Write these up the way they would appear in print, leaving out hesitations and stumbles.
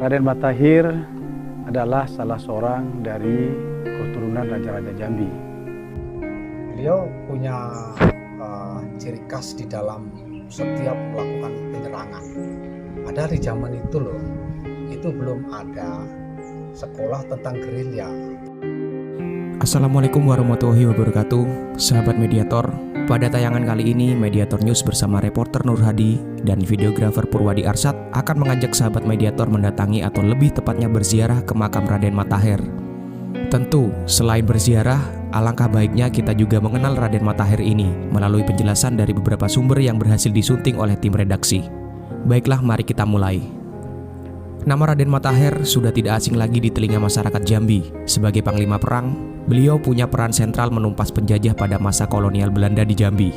Raden Matahir adalah salah seorang dari keturunan Raja-Raja Jambi. Beliau punya ciri khas di dalam setiap melakukan penyerangan. Pada di zaman itu loh, itu belum ada sekolah tentang gerilya. Assalamualaikum warahmatullahi wabarakatuh, sahabat Mediator. Pada tayangan kali ini, Mediator News bersama reporter Nur Hadi dan videografer Purwadi Arsyad akan mengajak sahabat Mediator mendatangi atau lebih tepatnya berziarah ke makam Raden Matahir. Tentu, selain berziarah, alangkah baiknya kita juga mengenal Raden Matahir ini melalui penjelasan dari beberapa sumber yang berhasil disunting oleh tim redaksi. Baiklah, mari kita mulai. Nama Raden Matahir sudah tidak asing lagi di telinga masyarakat Jambi. Sebagai panglima perang, beliau punya peran sentral menumpas penjajah pada masa kolonial Belanda di Jambi.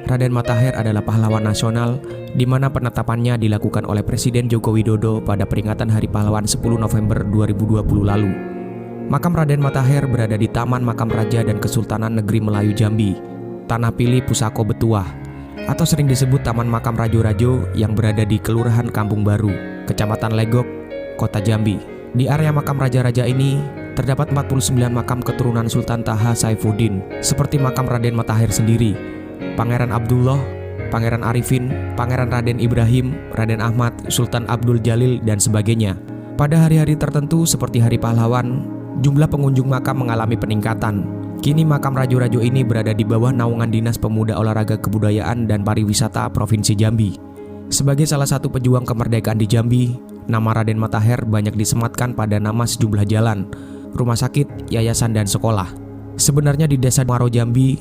Raden Matahir adalah pahlawan nasional, di mana penetapannya dilakukan oleh Presiden Joko Widodo pada peringatan Hari Pahlawan 10 November 2020 lalu. Makam Raden Matahir berada di Taman Makam Raja dan Kesultanan Negeri Melayu Jambi, Tanah Pilih Pusako Betuah, atau sering disebut Taman Makam Rajo-Rajo yang berada di Kelurahan Kampung Baru, Kecamatan Legok, Kota Jambi. Di area makam raja-raja ini terdapat 49 makam keturunan Sultan Taha Saifuddin, seperti makam Raden Matahir sendiri, Pangeran Abdullah, Pangeran Arifin, Pangeran Raden Ibrahim, Raden Ahmad, Sultan Abdul Jalil, dan sebagainya. Pada hari-hari tertentu seperti Hari Pahlawan, jumlah pengunjung makam mengalami peningkatan. Kini makam rajo-rajo ini berada di bawah naungan Dinas Pemuda Olahraga Kebudayaan dan Pariwisata Provinsi Jambi. Sebagai salah satu pejuang kemerdekaan di Jambi, nama Raden Matahir banyak disematkan pada nama sejumlah jalan, rumah sakit, yayasan, dan sekolah. Sebenarnya di Desa Muaro Jambi,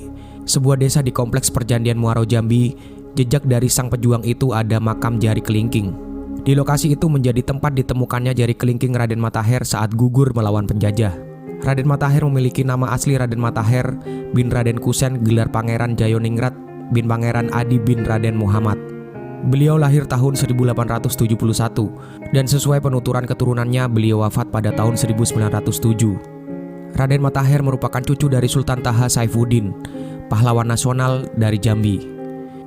sebuah desa di Kompleks Perjandian Muaro Jambi, jejak dari sang pejuang itu ada makam Jari Kelingking. Di lokasi itu menjadi tempat ditemukannya Jari Kelingking Raden Matahir saat gugur melawan penjajah. Raden Matahir memiliki nama asli Raden Matahir bin Raden Kusen gelar Pangeran Jayoningrat bin Pangeran Adi bin Raden Muhammad. Beliau lahir tahun 1871 dan sesuai penuturan keturunannya beliau wafat pada tahun 1907. Raden Matahir merupakan cucu dari Sultan Taha Saifuddin, pahlawan nasional dari Jambi.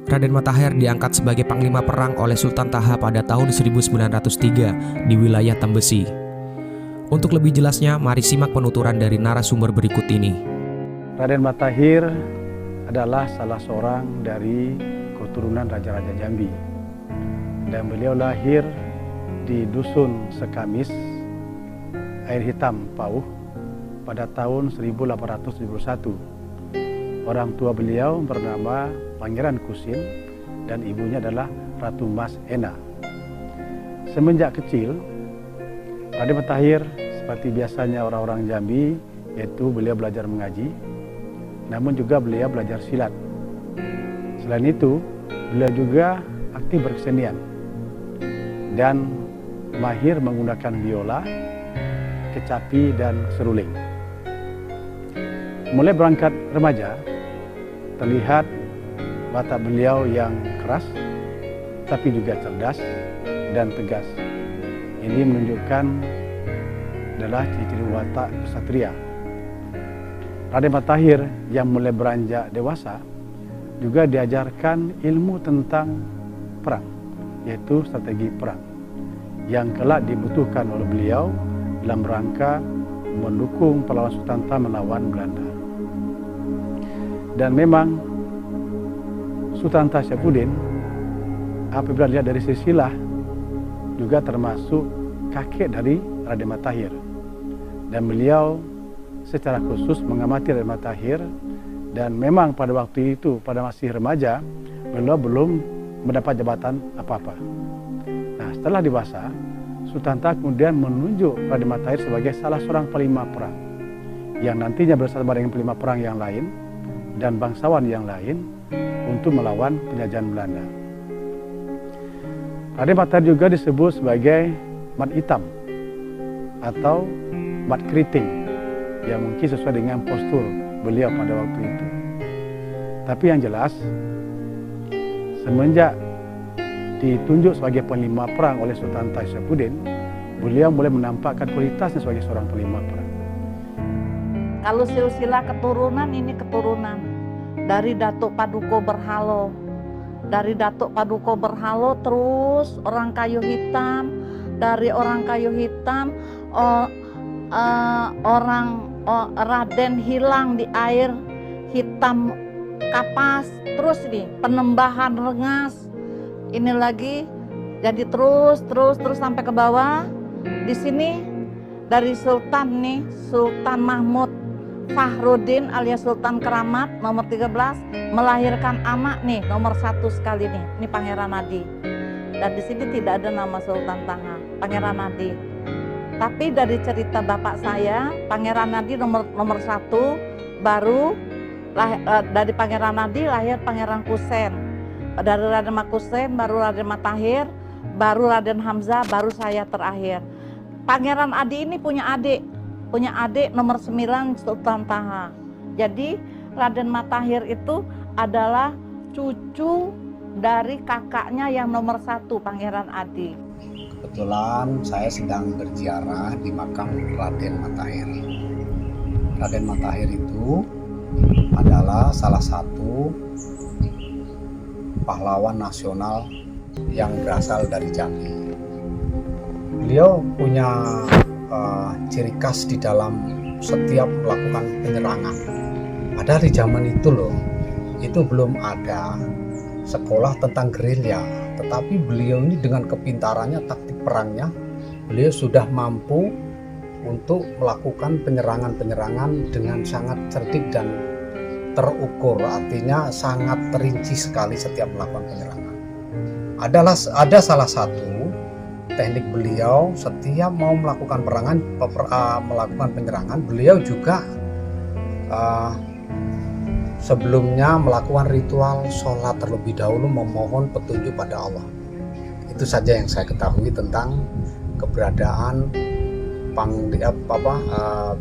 Raden Matahir diangkat sebagai panglima perang oleh Sultan Taha pada tahun 1903 di wilayah Tembesi. Untuk lebih jelasnya, mari simak penuturan dari narasumber berikut ini. Raden Matahir adalah salah seorang dari keturunan Raja-Raja Jambi. Dan beliau lahir di Dusun Sekamis, Air Hitam, Pauh, pada tahun 1871. Orang tua beliau bernama Pangeran Kusin dan ibunya adalah Ratu Mas Ena. Semenjak kecil, Raden Matahir seperti biasanya orang-orang Jambi, yaitu beliau belajar mengaji, namun juga beliau belajar silat. Selain itu, beliau juga aktif berkesenian dan mahir menggunakan biola, kecapi, dan seruling. Mulai berangkat remaja, terlihat watak beliau yang keras, tapi juga cerdas dan tegas. Ini menunjukkan adalah ciri-ciri watak ksatria. Raden Matahir yang mulai beranjak dewasa juga diajarkan ilmu tentang perang, yaitu strategi perang, yang kelak dibutuhkan oleh beliau dalam rangka mendukung pahlawan Sultan Taha melawan Belanda. Dan memang Sultan Taha Saifuddin, apabila dilihat dari silsilah, juga termasuk kakek dari Raden Matahir. Dan beliau secara khusus mengamati Raden Matahir, dan memang pada waktu itu, pada masih remaja, beliau belum mendapat jabatan apa-apa. Nah, setelah dewasa, Sultan Taha kemudian menunjuk Raden Matahir sebagai salah seorang panglima perang yang nantinya bersama dengan panglima perang yang lain dan bangsawan yang lain untuk melawan penjajahan Belanda. Raden Matahir juga disebut sebagai Mat Hitam atau Mat Keriting, yang mungkin sesuai dengan postur beliau pada waktu itu. Tapi yang jelas, semenjak ditunjuk sebagai panglima perang oleh Sultan Taha Saifuddin, beliau mulai menampakkan kualitasnya sebagai seorang panglima perang. Kalau silsilah keturunan, ini keturunan dari Datuk Paduka Berhalo. Dari Datuk Paduka Berhalo terus orang kayu hitam, dari orang kayu hitam, Raden hilang di air hitam kapas, terus nih penembahan rengas, ini lagi jadi terus sampai ke bawah. Di sini dari Sultan nih, Sultan Mahmud Fahrudin alias Sultan Keramat nomor 13 melahirkan anak nih nomor 1 sekali nih, ini Pangeran Adi. Dan di sini tidak ada nama Sultan Taha, Pangeran Adi. Tapi dari cerita bapak saya, Pangeran Adi nomor 1, baru dari Pangeran Adi lahir Pangeran Kusen. Dari Raden Makusen baru Raden Matahir, baru Raden Hamzah, baru saya terakhir. Pangeran Adi ini punya adik nomor 9 Sultan Taha. Jadi Raden Matahir itu adalah cucu dari kakaknya yang nomor 1 Pangeran Adi. Kebetulan saya sedang berziarah di makam Raden Matahir. Raden Matahir itu adalah salah satu pahlawan nasional yang berasal dari Jambi. Beliau punya ciri khas di dalam setiap melakukan penyerangan. Padahal di zaman itu loh, itu belum ada sekolah tentang gerilya, tetapi beliau ini dengan kepintarannya, taktik perangnya, beliau sudah mampu untuk melakukan penyerangan-penyerangan dengan sangat cerdik dan terukur, artinya sangat terinci sekali setiap melakukan penyerangan. Ada salah satu teknik beliau, setiap mau melakukan melakukan penyerangan, beliau juga sebelumnya melakukan ritual sholat terlebih dahulu, memohon petunjuk pada Allah. Itu saja yang saya ketahui tentang keberadaan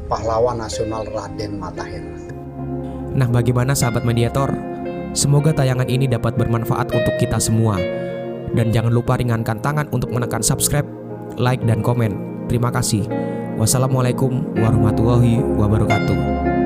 pahlawan nasional Raden Matahir. Nah, bagaimana sahabat Mediator? Semoga tayangan ini dapat bermanfaat untuk kita semua. Dan jangan lupa ringankan tangan untuk menekan subscribe, like, dan komen. Terima kasih. Wassalamualaikum warahmatullahi wabarakatuh.